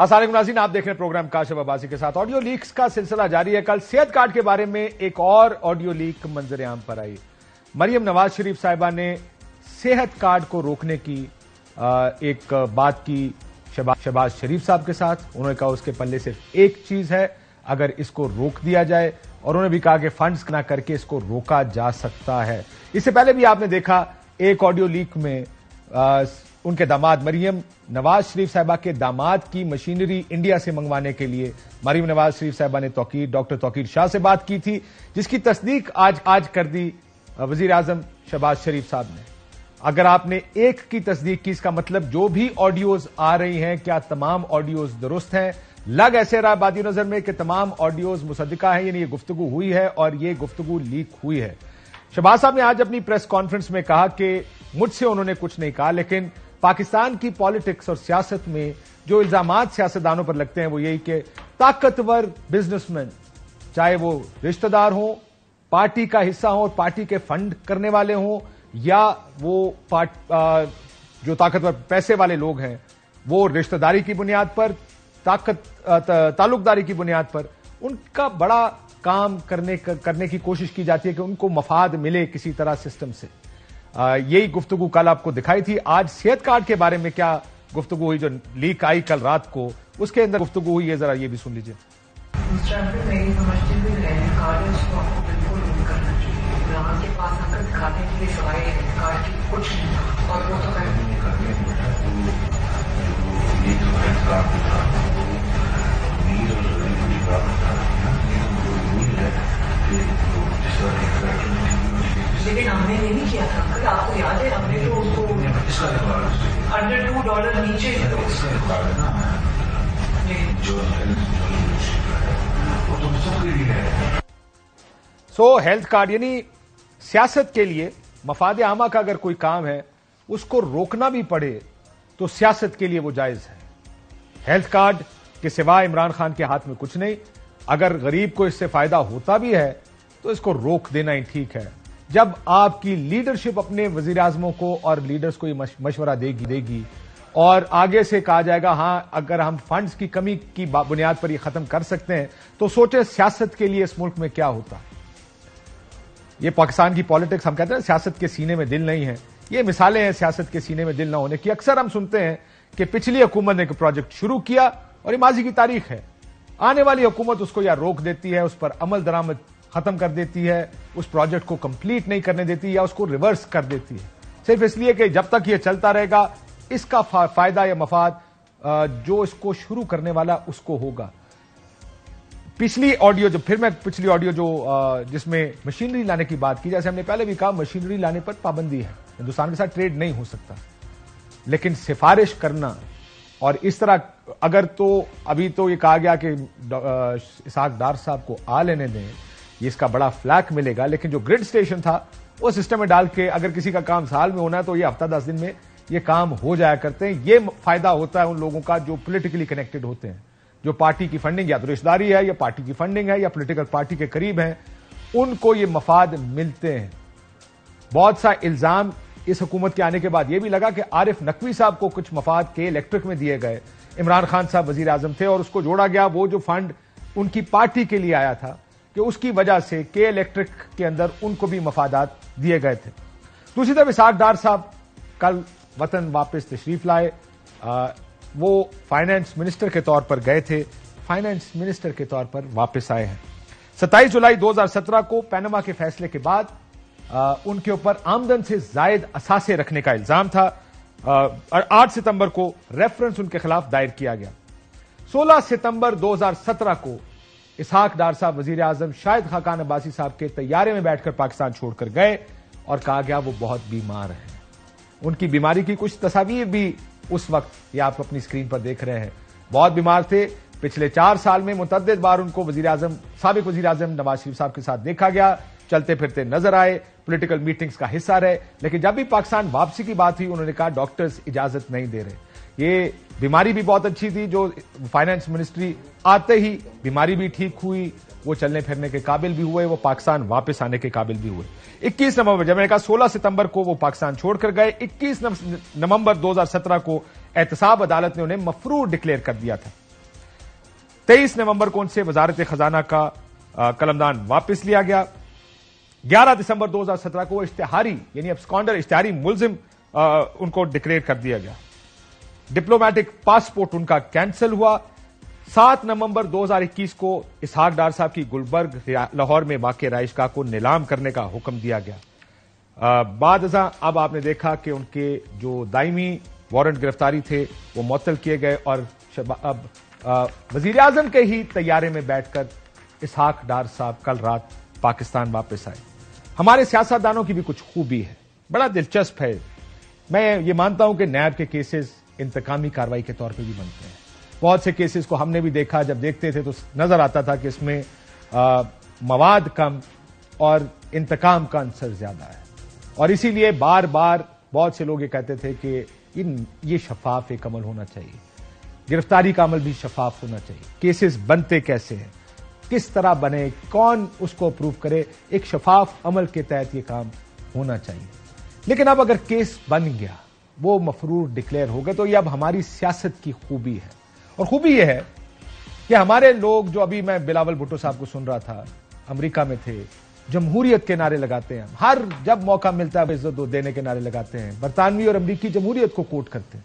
अस्सलाम नाज़रीन, आप देख रहे हैं प्रोग्राम काशिफ अब्बासी के साथ। ऑडियो लीक्स का सिलसिला जारी है। कल सेहत कार्ड के बारे में एक और ऑडियो लीक मंजर आम पर आई। मरियम नवाज शरीफ साहिबा ने सेहत कार्ड को रोकने की एक बात की शहबाज शरीफ साहब के साथ। उन्होंने कहा उसके पल्ले सिर्फ एक चीज है, अगर इसको रोक दिया जाए, और उन्होंने भी कहा कि फंड्स ना करके इसको रोका जा सकता है। इससे पहले भी आपने देखा एक ऑडियो लीक में उनके दामाद मरियम नवाज शरीफ साहिबा के दामाद की मशीनरी इंडिया से मंगवाने के लिए मरियम नवाज शरीफ साहिबा ने डॉक्टर तौकीर शाह से बात की थी, जिसकी तस्दीक आज कर दी वजीर आजम शहबाज शरीफ साहब ने। अगर आपने एक की तस्दीक की, इसका मतलब जो भी ऑडियोज आ रही हैं, क्या तमाम ऑडियोज दुरुस्त हैं? लग ऐसे रहा बादी नजर में कि तमाम ऑडियोज मुसद्दिका है, यानी ये गुफ्तगू हुई है और ये गुफ्तगू लीक हुई है। शहबाज साहब ने आज अपनी प्रेस कॉन्फ्रेंस में कहा कि मुझसे उन्होंने कुछ नहीं कहा, लेकिन पाकिस्तान की पॉलिटिक्स और सियासत में जो इल्जामात सियासतदानों पर लगते हैं वो यही कि ताकतवर बिजनेसमैन, चाहे वो रिश्तेदार हों, पार्टी का हिस्सा हो और पार्टी के फंड करने वाले हों, या वो जो ताकतवर पैसे वाले लोग हैं, वो रिश्तेदारी की बुनियाद पर, ताल्लुकदारी की बुनियाद पर उनका बड़ा काम करने की कोशिश की जाती है कि उनको मफाद मिले किसी तरह सिस्टम से। यही गुफ्तगू कल आपको दिखाई थी। आज सेहत कार्ड के बारे में क्या गुफ्तगू हुई जो लीक आई कल रात को, उसके अंदर गुफ्तगू हुई है, जरा ये भी सुन लीजिए। मेरी समझती हुई हेल्थ कार्ड है, उसको आपको बिल्कुल नहीं करना चाहिए। यहाँ के पास आकर दिखाने के लिए सिवाय हेल्थ कार्ड की कुछ नहीं, और वो तो लेकिन हमने ये नहीं किया था। अगर आपको याद है, हमने तो उसको अंडर $2 नीचे हेल्थ कार्ड यानी सियासत के लिए मफाद आमा का अगर कोई काम है, उसको रोकना भी पड़े तो सियासत के लिए वो जायज है। हेल्थ कार्ड के सिवा इमरान खान के हाथ में कुछ नहीं। अगर गरीब को इससे फायदा होता भी है तो इसको रोक देना ही ठीक है। जब आपकी लीडरशिप अपने वजीर आजमों को और लीडर्स को ये मशवरा देगी और आगे से कहा जाएगा हां अगर हम फंड्स की कमी की बुनियाद पर ये खत्म कर सकते हैं, तो सोचे सियासत के लिए इस मुल्क में क्या होता। ये पाकिस्तान की पॉलिटिक्स, हम कहते हैं सियासत के सीने में दिल नहीं है, ये मिसालें हैं सियासत के सीने में दिल ना होने की। अक्सर हम सुनते हैं कि पिछली हुकूमत ने एक प्रोजेक्ट शुरू किया और ये माजी की तारीख है, आने वाली हुकूमत उसको या रोक देती है, उस पर अमल दरामद खत्म कर देती है, उस प्रोजेक्ट को कंप्लीट नहीं करने देती या उसको रिवर्स कर देती है, सिर्फ इसलिए कि जब तक ये चलता रहेगा इसका फायदा या मफाद जो इसको शुरू करने वाला उसको होगा। पिछली ऑडियो जिसमें मशीनरी लाने की बात की, जैसे हमने पहले भी कहा, मशीनरी लाने पर पाबंदी है, हिंदुस्तान के साथ ट्रेड नहीं हो सकता, लेकिन सिफारिश करना और इस तरह अगर, तो अभी तो ये कहा गया कि इसहाक डार साहब को आ लेने दें, ये इसका बड़ा फ्लैक मिलेगा, लेकिन जो ग्रिड स्टेशन था वो सिस्टम में डाल के अगर किसी का काम साल में होना है तो ये हफ्ता 10 दिन में ये काम हो जाया करते हैं। ये फायदा होता है उन लोगों का जो पॉलिटिकली कनेक्टेड होते हैं, जो पार्टी की फंडिंग या तो रिश्तेदारी है या पार्टी की फंडिंग है या पॉलिटिकल पार्टी के करीब हैं, उनको ये मफाद मिलते हैं। बहुत सा इल्जाम इस हुकूमत के आने के बाद यह भी लगा कि आरिफ नकवी साहब को कुछ मफाद के इलेक्ट्रिक में दिए गए, इमरान खान साहब वजीर आजम थे और उसको जोड़ा गया, वो जो फंड उनकी पार्टी के लिए आया था कि उसकी वजह से के इलेक्ट्रिक के अंदर उनको भी मफादात दिए गए थे। दूसरी तरफ इसहाक डार साहब कल वतन वापस तशरीफ लाए। वो फाइनेंस मिनिस्टर के तौर पर गए थे, फाइनेंस मिनिस्टर के तौर पर वापस आए हैं। 27 जुलाई 2017 को पैनामा के फैसले के बाद उनके ऊपर आमदन से जायद असासे रखने का इल्जाम था और 8 सितंबर को रेफरेंस उनके खिलाफ दायर किया गया। 16 सितंबर 2017 को इसहाक डार साहब वजीर आजम शाहिद खाकान अब्बासी साहब के तैयारे में बैठकर पाकिस्तान छोड़कर गए और कहा गया वो बहुत बीमार हैं। उनकी बीमारी की कुछ तस्वीर भी उस वक्त, ये आप अपनी स्क्रीन पर देख रहे हैं, बहुत बीमार थे। पिछले 4 साल में मुतअद्दिद बार उनको साबिक वजीर आजम नवाज शरीफ साहब के साथ देखा गया, चलते फिरते नजर आए, पॉलिटिकल मीटिंग्स का हिस्सा रहे, लेकिन जब भी पाकिस्तान वापसी की बात हुई उन्होंने कहा डॉक्टर्स इजाजत नहीं दे रहे। ये बीमारी भी बहुत अच्छी थी, जो फाइनेंस मिनिस्ट्री आते ही बीमारी भी ठीक हुई, वो चलने फिरने के काबिल भी हुए, वो पाकिस्तान वापस आने के काबिल भी हुए। 21 नवंबर, जब मैंने कहा 16 सितंबर को वो पाकिस्तान छोड़कर गए, 21 नवंबर 2017 को एहतसाब अदालत ने उन्हें मफरूर डिक्लेयर कर दिया था। 23 नवंबर को उनसे वजारत खजाना का कलमदान वापस लिया गया। 11 दिसंबर 2017 को इश्तिहारी यानी एब्सकॉन्डर इश्तिहारी मुलजिम उनको डिक्लेयर कर दिया गया। डिप्लोमेटिक पासपोर्ट उनका कैंसिल हुआ। 7 नवंबर 2021 को इसहाक डार साहब की गुलबर्ग लाहौर में वाक़ राइशगाह को नीलाम करने का हुक्म दिया गया। बाद अब आपने देखा कि उनके जो दायमी वारंट गिरफ्तारी थे वो मुअत्तल किए गए और अब वजीर आजम के ही तैयारे में बैठकर इसहाक डार साहब कल रात पाकिस्तान वापस आए। हमारे सियासतदानों की भी कुछ खूबी है, बड़ा दिलचस्प है। मैं ये मानता हूं कि नैब के केसेस इंतकामी कार्रवाई के तौर पे भी बनते हैं। बहुत से केसेस को हमने भी देखा, जब देखते थे तो नजर आता था कि इसमें मवाद कम और इंतकाम का अंसर ज्यादा है, और इसीलिए बार बार बहुत से लोग ये कहते थे कि ये शफाफ एक अमल होना चाहिए, गिरफ्तारी का अमल भी शफाफ होना चाहिए। केसेस बनते कैसे हैं, किस तरह बने, कौन उसको अप्रूव करे, एक शफाफ अमल के तहत ये काम होना चाहिए। लेकिन अब अगर केस बन गया, वो मफरूर डिक्लेयर हो गए, तो ये अब हमारी सियासत की खूबी है। और खूबी ये है कि हमारे लोग, जो अभी मैं बिलावल भुट्टो साहब को सुन रहा था, अमेरिका में थे, जमहूरियत के नारे लगाते हैं, हर जब मौका मिलता है इज्जत देने के नारे लगाते हैं, बरतानवी और अमरीकी जमहूरियत को कोट करते हैं।